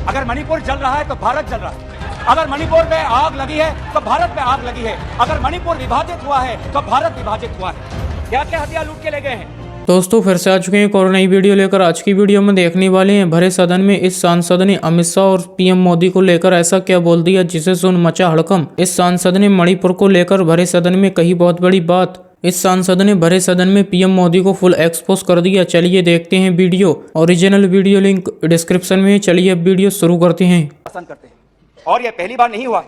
अगर मणिपुर जल रहा है तो भारत जल रहा है। अगर मणिपुर में आग लगी है तो भारत में आग लगी है। अगर मणिपुर विभाजित हुआ है तो भारत विभाजित हुआ है। क्या क्या हथियार लूट के ले गए हैं। दोस्तों फिर से आ चुके हैं एक और नई वीडियो लेकर। आज की वीडियो में देखने वाले हैं भरे सदन में इस सांसद ने अमित शाह और पीएम मोदी को लेकर ऐसा क्या बोल दिया जिसे सुन मचा हड़कंप। इस सांसद ने मणिपुर को लेकर भरे सदन में कही बहुत बड़ी बात। इस सांसद ने भरे सदन में पीएम मोदी को फुल एक्सपोज कर दिया। चलिए देखते हैं video. Original video link description में। चलिए अब वीडियो शुरू करते हैं। पसंद करते हैं और यह पहली बार नहीं हुआ है।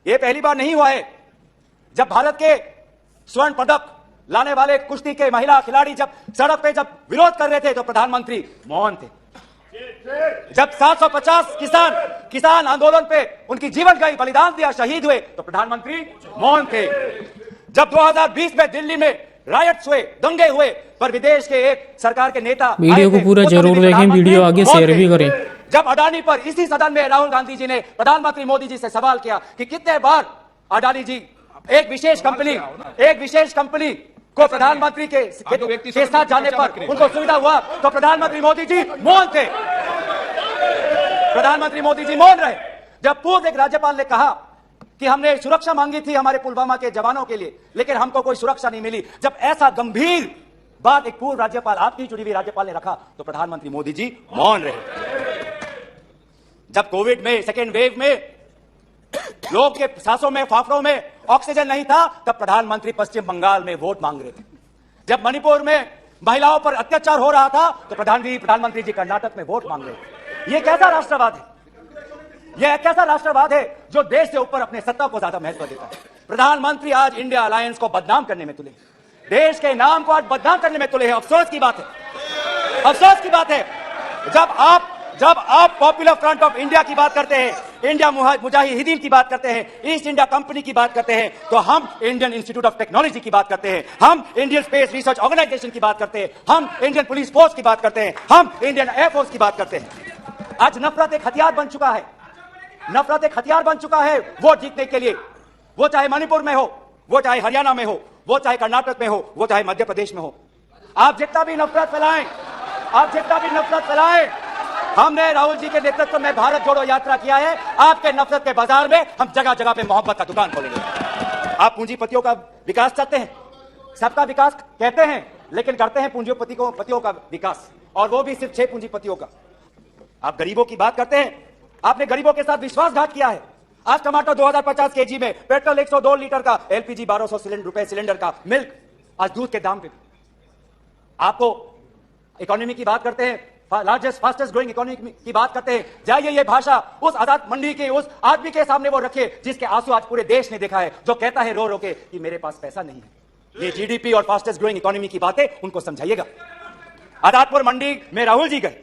यह पहली बार नहीं हुआ है जब भारत के स्वर्ण पदक लाने वाले कुश्ती के महिला खिलाड़ी जब सड़क पे जब विरोध कर रहे थे तो प्रधानमंत्री मौन थे। जब 750 किसान आंदोलन पे उनकी जीवन गई, बलिदान दिया, शहीद हुए तो प्रधानमंत्री मौन थे। जब 2020 में दिल्ली में रायट्स हुए, दंगे हुए, पर विदेश के एक सरकार के नेता वीडियो को पूरा जरूर देखें, वीडियो आगे शेयर भी करें। जब अडानी पर इसी सदन में राहुल गांधी जी ने प्रधानमंत्री मोदी जी से सवाल किया कि कितने बार अडानी जी एक विशेष कंपनी को प्रधानमंत्री के साथ जाने पर उनको सुविधा हुआ तो प्रधानमंत्री मोदी जी मौन थे। प्रधानमंत्री मोदी जी मौन रहे। जब पूर्व एक राज्यपाल ने कहा कि हमने सुरक्षा मांगी थी हमारे पुलवामा के जवानों के लिए लेकिन हमको कोई सुरक्षा नहीं मिली, जब ऐसा गंभीर बात एक पूर्व राज्यपाल, आपकी जुड़ी हुई राज्यपाल ने रखा तो प्रधानमंत्री मोदी जी मौन रहे। जब कोविड में सेकेंड वेव में लोग के सांसों में, फाफड़ों में ऑक्सीजन नहीं था तब प्रधानमंत्री पश्चिम बंगाल में वोट मांग रहे थे। जब मणिपुर में महिलाओं पर अत्याचार हो रहा था तो प्रधानमंत्री जी कर्नाटक में वोट मांग रहे थे। यह कैसा राष्ट्रवाद है? यह कैसा राष्ट्रवाद है जो देश से ऊपर अपने सत्ता को ज्यादा महत्व देता है। प्रधानमंत्री आज इंडिया अलायंस को बदनाम करने में तुले, देश के नाम को आज बदनाम करने में तुले हैं। अफसोस की बात है, अफसोस की बात है जब आप पॉपुलर फ्रंट ऑफ इंडिया की बात करते हैं, इंडिया मुजाहिदीन की बात करते हैं, ईस्ट इंडिया कंपनी की बात करते हैं, तो हम इंडियन इंस्टीट्यूट ऑफ टेक्नोलॉजी की बात करते हैं, हम इंडियन स्पेस रिसर्च ऑर्गेनाइजेशन की बात करते हैं, हम इंडियन पुलिस फोर्स की बात करते हैं, हम इंडियन एयरफोर्स की बात करते हैं। आज नफरत एक हथियार बन चुका है। नफरत एक हथियार बन चुका है वोट जीतने के लिए। वो चाहे मणिपुर में हो, वो चाहे हरियाणा में हो, वो चाहे कर्नाटक में हो, वो चाहे मध्य प्रदेश में हो। आप जितना भी नफरत फैलाएं, हमने राहुल जी के नेतृत्व में भारत जोड़ो यात्रा किया है। आपके नफरत के बाजार में हम जगह जगह पे मोहब्बत का दुकान खोलेंगे। आप पूंजीपतियों का विकास चाहते हैं, सबका विकास कहते हैं, लेकिन करते हैं पूंजीपतियों का विकास, और वो भी सिर्फ 6 पूंजीपतियों का। आप गरीबों की बात करते हैं, आपने गरीबों के साथ विश्वासघात किया है। आज टमाटर 2050 kg में, पेट्रोल 102 लीटर का, एलपीजी 1200 रुपए सिलेंडर का, मिल्क आज दूध के दाम पे। आपको इकोनॉमी की बात करते हैं, लार्जेस्ट फास्टेस्ट ग्रोइंग इकोनॉमी की बात करते हैं। जाइए ये भाषा उस आजाद मंडी के उस आदमी के सामने वो रखिए जिसके आंसू आज पूरे देश ने देखा है, जो कहता है रो रो के कि मेरे पास पैसा नहीं है। ये जीडीपी और फास्टेस्ट ग्रोइंग इकोनॉमी की बातें उनको समझाइएगा। आजादपुर मंडी में राहुल जी गए,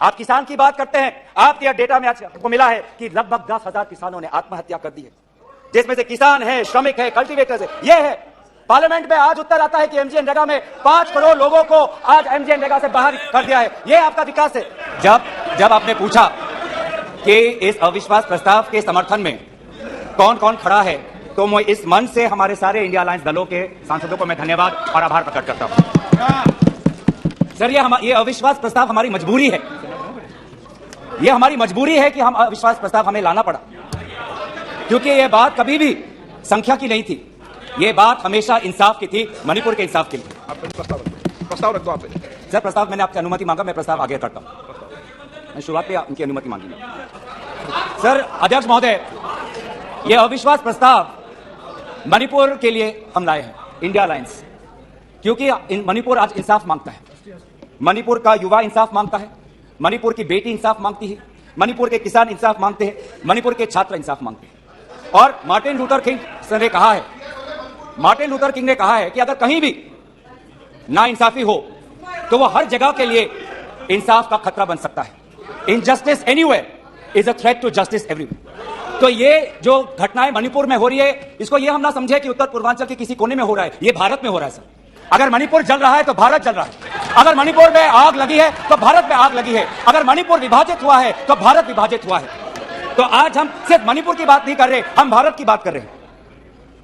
आप किसान की बात करते हैं। आपके डेटा में आज आपको मिला है कि लगभग 10,000 किसानों ने आत्महत्या कर दी है, जिसमें से किसान है, श्रमिक है, कल्टीवेटर्स है। यह है पार्लियामेंट में आज उत्तर आता है कि एमजीएनरेगा में 5 करोड़ लोगों को आज एमजीएनरेगा से बाहर कर दिया है। यह आपका विकास है। जब आपने पूछा कि इस अविश्वास प्रस्ताव के समर्थन में कौन कौन खड़ा है, तो मैं इस मंच से हमारे सारे इंडिया अलायंस दलों के सांसदों को मैं धन्यवाद और आभार प्रकट करता हूं। सर, ये अविश्वास प्रस्ताव हमारी मजबूरी है। यह हमारी मजबूरी है कि हम अविश्वास प्रस्ताव हमें लाना पड़ा, क्योंकि यह बात कभी भी संख्या की नहीं थी। ये बात हमेशा इंसाफ की थी, मणिपुर के इंसाफ के लिए। प्रस्ताव रख दो आप। सर, प्रस्ताव मैंने आपकी अनुमति मांगा, मैं प्रस्ताव आगे करता हूं। मैं शुरुआत में उनकी अनुमति मांगी। सर अध्यक्ष महोदय, यह अविश्वास प्रस्ताव मणिपुर के लिए हम लाए हैं, इंडिया अलायंस, क्योंकि मणिपुर आज इंसाफ मांगता है। मणिपुर का युवा इंसाफ मांगता है, मणिपुर की बेटी इंसाफ मांगती है, मणिपुर के किसान इंसाफ मांगते हैं, मणिपुर के छात्र इंसाफ मांगते हैं। और मार्टिन लूथर किंग ने कहा है कि अगर कहीं भी नाइंसाफी हो तो वो हर जगह के लिए इंसाफ का खतरा बन सकता है। Injustice anywhere is a threat to justice everywhere. तो ये जो घटनाएं मणिपुर में हो रही है, इसको ये हम ना समझे कि उत्तर पूर्वांचल के किसी कोने में हो रहा है, ये भारत में हो रहा है। सर, अगर मणिपुर जल रहा है तो भारत जल रहा है। अगर मणिपुर में आग लगी है तो भारत में आग लगी है। अगर मणिपुर विभाजित हुआ है तो भारत विभाजित हुआ है। तो आज हम सिर्फ मणिपुर की बात नहीं कर रहे, हम भारत की बात कर रहे हैं।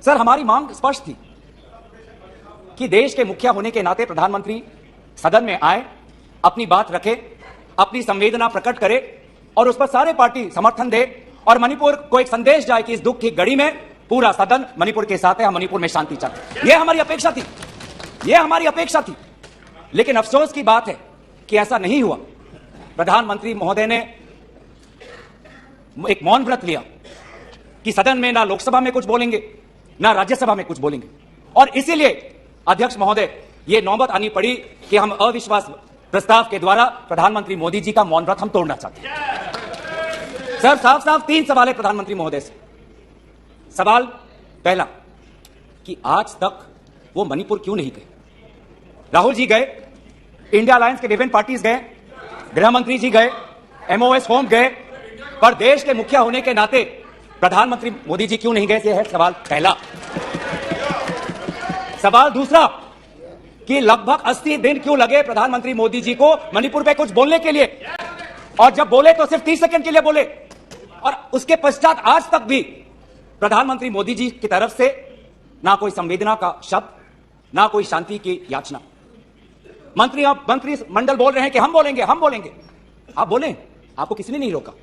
सर, हमारी मांग स्पष्ट थी कि देश के मुखिया होने के नाते प्रधानमंत्री सदन में आए, अपनी बात रखे, अपनी संवेदना प्रकट करे और उस पर सारे पार्टी समर्थन दे और मणिपुर को एक संदेश जाए कि इस दुख की घड़ी में पूरा सदन मणिपुर के साथ है, हम मणिपुर में शांति चाहते हैं। यह हमारी अपेक्षा थी, यह हमारी अपेक्षा थी। लेकिन अफसोस की बात है कि ऐसा नहीं हुआ। प्रधानमंत्री महोदय ने एक मौन व्रत लिया कि सदन में ना लोकसभा में कुछ बोलेंगे ना राज्यसभा में कुछ बोलेंगे, और इसीलिए अध्यक्ष महोदय यह नौबत आनी पड़ी कि हम अविश्वास प्रस्ताव के द्वारा प्रधानमंत्री मोदी जी का मौन व्रत हम तोड़ना चाहते हैं। सर, साफ साफ 3 सवाल है प्रधानमंत्री महोदय से। सवाल पहला कि आज तक वो मणिपुर क्यों नहीं गए? राहुल जी गए, इंडिया अलायंस के डिफेंस पार्टीज गए, गृह मंत्री जी गए, एमओएस होम गए, पर देश के मुखिया होने के नाते प्रधानमंत्री मोदी जी क्यों नहीं गए? यह है सवाल पहला। सवाल दूसरा कि लगभग 80 दिन क्यों लगे प्रधानमंत्री मोदी जी को मणिपुर पे कुछ बोलने के लिए, और जब बोले तो सिर्फ 30 सेकंड के लिए बोले, और उसके पश्चात आज तक भी प्रधानमंत्री मोदी जी की तरफ से ना कोई संवेदना का शब्द, ना कोई शांति की याचना। मंत्री मंडल बोल रहे हैं कि हम बोलेंगे, हम बोलेंगे। आप बोले, आपको किसी ने नहीं रोका,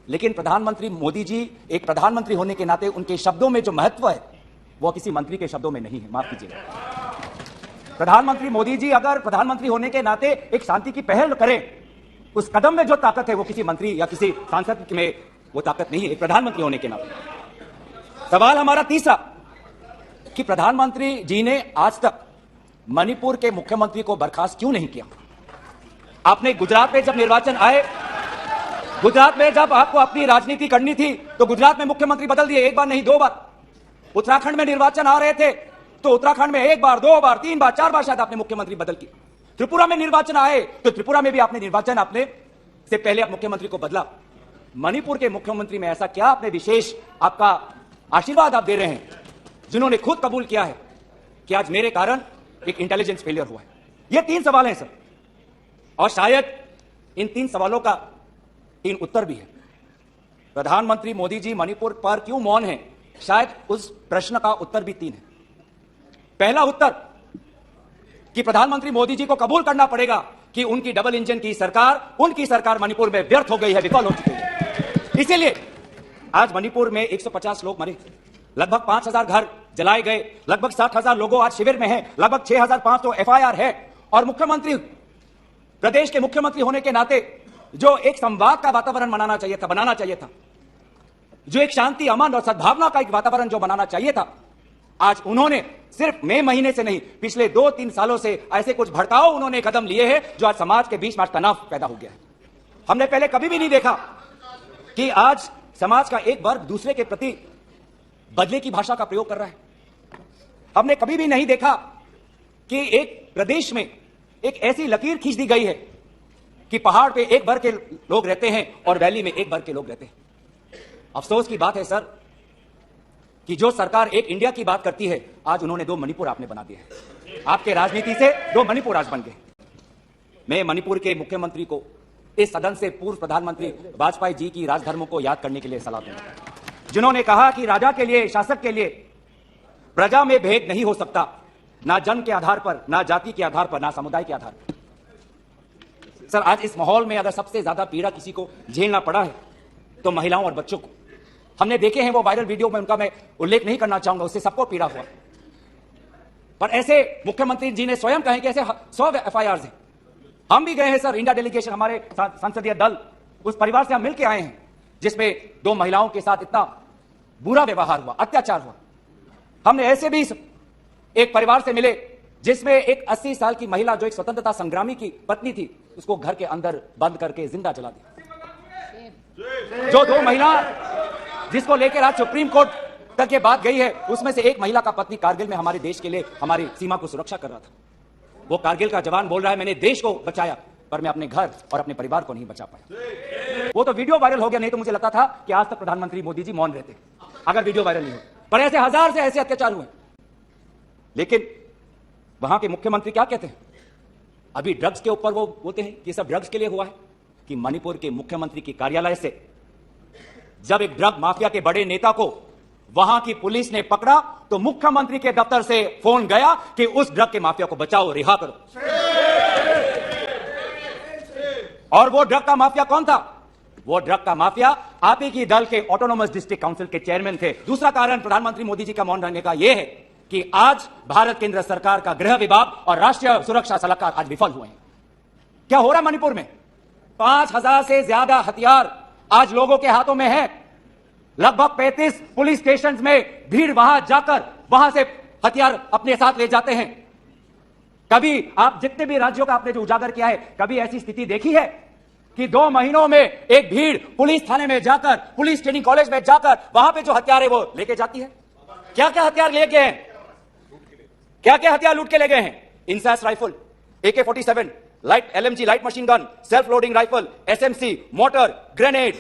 लेकिन प्रधानमंत्री मोदी जी एक प्रधानमंत्री होने के नाते उनके शब्दों में जो महत्व है वो किसी मंत्री के शब्दों में नहीं है। माफ कीजिएगा, प्रधानमंत्री मोदी जी अगर प्रधानमंत्री होने के नाते एक शांति की पहल करें, उस कदम में जो ताकत है वो किसी मंत्री या किसी सांसद में वो ताकत नहीं है, एक प्रधानमंत्री होने के नाते। सवाल हमारा तीसरा कि प्रधानमंत्री जी ने आज तक मणिपुर के मुख्यमंत्री को बर्खास्त क्यों नहीं किया? आपने गुजरात में जब निर्वाचन आए, गुजरात में जब आपको अपनी राजनीति करनी थी तो गुजरात में मुख्यमंत्री बदल दिए, एक बार नहीं 2 बार। उत्तराखंड में निर्वाचन आ रहे थे तो उत्तराखंड में 1 बार 2 बार 3 बार 4 बार शायद आपने मुख्यमंत्री बदल किया। त्रिपुरा में निर्वाचन आए तो त्रिपुरा में भी आपने निर्वाचन आपने से पहले आप मुख्यमंत्री को बदला। मणिपुर के मुख्यमंत्री में ऐसा क्या आपने विशेष आपका आशीर्वाद आप दे रहे हैं जिन्होंने खुद कबूल किया है कि आज मेरे कारण एक इंटेलिजेंस फेलियर हुआ है? ये 3 सवाल हैं सर, और शायद इन 3 सवालों का 3 उत्तर भी है। प्रधानमंत्री मोदी जी मणिपुर पर क्यों मौन है, शायद उस प्रश्न का उत्तर भी 3 है। पहला उत्तर कि प्रधानमंत्री मोदी जी को कबूल करना पड़ेगा कि उनकी डबल इंजन की सरकार, उनकी सरकार मणिपुर में व्यर्थ हो गई है, विफल हो चुकी है। इसीलिए आज मणिपुर में 150 लोग मरे, लगभग 5000 घर जलाए गए, लगभग 60,000 लोगों आज शिविर में हैं, लगभग 6500 एफआईआर है, और मुख्यमंत्री, प्रदेश के मुख्यमंत्री होने के नाते जो एक संवाद का वातावरण बनाना चाहिए था, जो एक शांति, अमन और सद्भावना का एक वातावरण जो बनाना चाहिए था, आज उन्होंने सिर्फ मई महीने से नहीं, पिछले 2-3 सालों से ऐसे कुछ भड़काऊ उन्होंने कदम लिए हैं जो आज समाज के बीच में तनाव पैदा हो गया है। हमने पहले कभी भी नहीं देखा कि आज समाज का एक वर्ग दूसरे के प्रति बदले की भाषा का प्रयोग कर रहा है। हमने कभी भी नहीं देखा कि एक प्रदेश में एक ऐसी लकीर खींच दी गई है कि पहाड़ पे एक वर्ग के लोग रहते हैं और वैली में एक वर्ग के लोग रहते हैं। अफसोस की बात है सर कि जो सरकार एक इंडिया की बात करती है, आज उन्होंने 2 मणिपुर आपने बना दिए हैं। आपके राजनीति से 2 मणिपुर आज बन गए। मैं मणिपुर के मुख्यमंत्री को इस सदन से पूर्व प्रधानमंत्री वाजपेयी जी की राजधर्मों को याद करने के लिए सलाह दूंगा, जिन्होंने कहा कि राजा के लिए, शासक के लिए प्रजा में भेद नहीं हो सकता, ना जन्म के आधार पर, ना जाति के आधार पर, ना समुदाय के आधार पर। सर, आज इस माहौल में अगर सबसे ज्यादा पीड़ा किसी को झेलना पड़ा है तो महिलाओं और बच्चों को। हमने देखे हैं वो वायरल वीडियो में, उनका मैं उल्लेख नहीं करना चाहूंगा, उससे सबको पीड़ा हुआ। पर ऐसे मुख्यमंत्री जी ने स्वयं कहे कि ऐसे 100 एफआईआर हैं। हम भी गए हैं सर, इंडिया डेलीगेशन, हमारे संसदीय दल, उस परिवार से हम मिलकर आए हैं जिसमें 2 महिलाओं के साथ इतना बुरा व्यवहार हुआ, अत्याचार हुआ। हमने ऐसे भी एक परिवार से मिले जिसमें एक 80 साल की महिला जो एक स्वतंत्रता संग्रामी की पत्नी थी, उसको घर के अंदर बंद करके जिंदा जला दिया। जो 2 महिला जिसको लेकर आज सुप्रीम कोर्ट तक ये बात गई है, उसमें से एक महिला का पति कारगिल में हमारे देश के लिए हमारी सीमा को सुरक्षा कर रहा था। वो कारगिल का जवान बोल रहा है मैंने देश को बचाया, पर मैं अपने घर और अपने परिवार को नहीं बचा पाया। वो तो वीडियो वायरल हो गया, नहीं तो मुझे लगता था कि आज तक प्रधानमंत्री मोदी जी मौन रहते अगर वीडियो वायरल नहीं हो। पर ऐसे 1000 से ऐसे अत्याचार हुए। लेकिन वहां के मुख्यमंत्री क्या कहते हैं? अभी ड्रग्स के ऊपर वो बोलते हैं कि सब ड्रग्स के लिए हुआ है। कि मणिपुर के मुख्यमंत्री की कार्यालय से जब एक ड्रग माफिया के बड़े नेता को वहां की पुलिस ने पकड़ा तो मुख्यमंत्री के दफ्तर से फोन गया कि उस ड्रग के माफिया को बचाओ, रिहा करो। और वो ड्रग का माफिया कौन था? वो ड्रग का माफिया आप ही की दल के ऑटोनोमस डिस्ट्रिक्ट काउंसिल के चेयरमैन थे। दूसरा कारण प्रधानमंत्री मोदी जी का मौन रहने का यह है कि आज भारत केंद्र सरकार का गृह विभाग और राष्ट्रीय सुरक्षा सलाहकार आज विफल हुए हैं। क्या हो रहा मणिपुर में? 5000 से ज्यादा हथियार आज लोगों के हाथों में है। लगभग 35 पुलिस स्टेशन में भीड़ वहां जाकर वहां से हथियार अपने साथ ले जाते हैं। कभी आप जितने भी राज्यों का आपने जो उजागर किया है, कभी ऐसी स्थिति देखी है कि 2 महीनों में एक भीड़ पुलिस थाने में जाकर, पुलिस ट्रेनिंग कॉलेज में जाकर वहां पे जो हथियार है वो लेके जाती है? क्या क्या हथियार ले गए हैं? क्या क्या हथियार लूट के ले गए हैं? INSAS rifle, AK-47, light LMG light machine gun, self loading rifle, SMC, motor, grenade,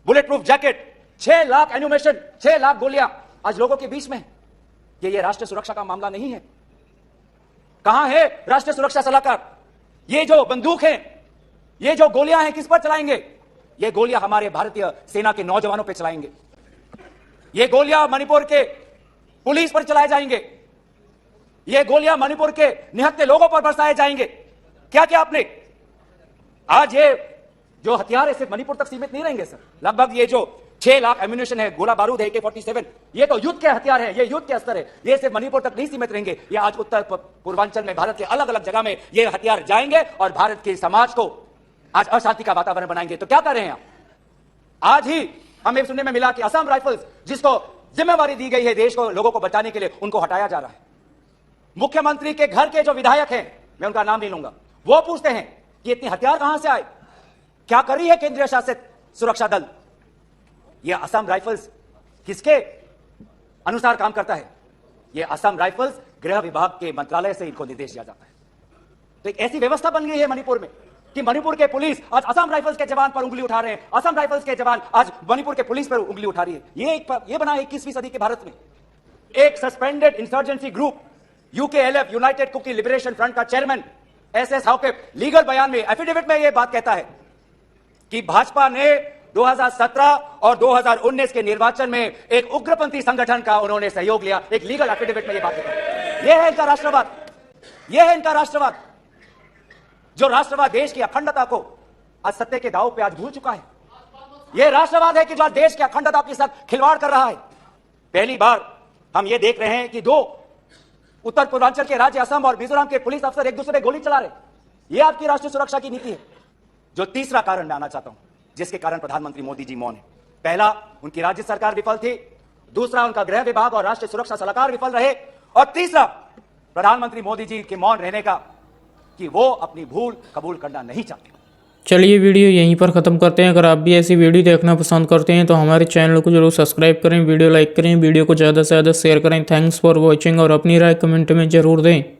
bullet proof jacket, 6 lakh ammunition, 6 lakh गोलियां आज लोगों के बीच में। ये राष्ट्रीय सुरक्षा का मामला नहीं है। कहां है राष्ट्रीय सुरक्षा सलाहकार? ये जो बंदूक है, ये जो गोलियां हैं, किस पर चलाएंगे? ये गोलियां हमारे भारतीय सेना के नौजवानों पर चलाएंगे। ये गोलियां मणिपुर के पुलिस पर चलाए जाएंगे। ये गोलियां मणिपुर के निहत्थे लोगों पर बरसाए जाएंगे। क्या क्या आपने आज ये जो हथियार है सिर्फ मणिपुर तक सीमित नहीं रहेंगे सर। लगभग ये जो 6 लाख एम्यूनेशन है, गोला बारूद है, AK-47, ये तो युद्ध के हथियार है, ये युद्ध के स्तर है। ये सिर्फ मणिपुर तक नहीं सीमित रहेंगे, ये आज उत्तर पूर्वांचल में भारत के अलग अलग जगह में ये हथियार जाएंगे और भारत के समाज को आज अशांति का वातावरण बनाएंगे। तो क्या कर रहे हैं आप? आज ही हमें सुनने में मिला कि असम राइफल्स, जिसको जिम्मेवारी दी गई है देश को लोगों को बचाने के लिए, उनको हटाया जा रहा है। मुख्यमंत्री के घर के जो विधायक हैं, मैं उनका नाम नहीं लूंगा, वो पूछते हैं कि इतने हथियार कहां से आए? क्या कर रही है केंद्रीय शासित सुरक्षा दल? ये असम राइफल्स किसके अनुसार काम करता है? ये असम राइफल्स गृह विभाग के मंत्रालय से इनको निर्देश दिया जाता है। तो एक ऐसी व्यवस्था बन गई है मणिपुर में कि मणिपुर के पुलिस आज असम राइफल्स के जवान पर उंगली उठा रहे हैं, असम राइफल्स के जवान आज मणिपुर के पुलिस पर उंगली उठा रही है। ये बना 21वीं सदी के भारत में। एक suspended insurgency group UKLF, united Kuki liberation front का chairman SS Haokip legal बयान में, एफिडेविट में यह बात कहता है कि भाजपा ने 2017 और 2019 के निर्वाचन में एक उग्रपंथी संगठन का उन्होंने सहयोग लिया। एक लीगल एफिडेविट में यह बात कहता है। यह है इनका राष्ट्रवाद, यह है इनका राष्ट्रवाद, जो राष्ट्रवाद देश की अखंडता को आज सत्य के दांव पे आज भूल चुका है। यह राष्ट्रवाद है कि जो आज देश की अखंडता के साथ खिलवाड़ कर रहा है। पहली बार हम ये देख रहे हैं कि 2 उत्तर पूर्वांचल के राज्य असम और मिजोरम के पुलिस अफसर एक दूसरे गोली चला रहे। यह आपकी राष्ट्रीय सुरक्षा की नीति है। जो तीसरा कारण मैं आना चाहता हूं, जिसके कारण प्रधानमंत्री मोदी जी मौन है। पहला, उनकी राज्य सरकार विफल थी। दूसरा, उनका गृह विभाग और राष्ट्रीय सुरक्षा सलाहकार विफल रहे। और तीसरा, प्रधानमंत्री मोदी जी के मौन रहने का कि वो अपनी भूल कबूल करना नहीं चाहते। चलिए वीडियो यहीं पर ख़त्म करते हैं। अगर आप भी ऐसी वीडियो देखना पसंद करते हैं तो हमारे चैनल को जरूर सब्सक्राइब करें, वीडियो लाइक करें, वीडियो को ज़्यादा से ज़्यादा शेयर करें। थैंक्स फॉर वॉचिंग और अपनी राय कमेंट में ज़रूर दें।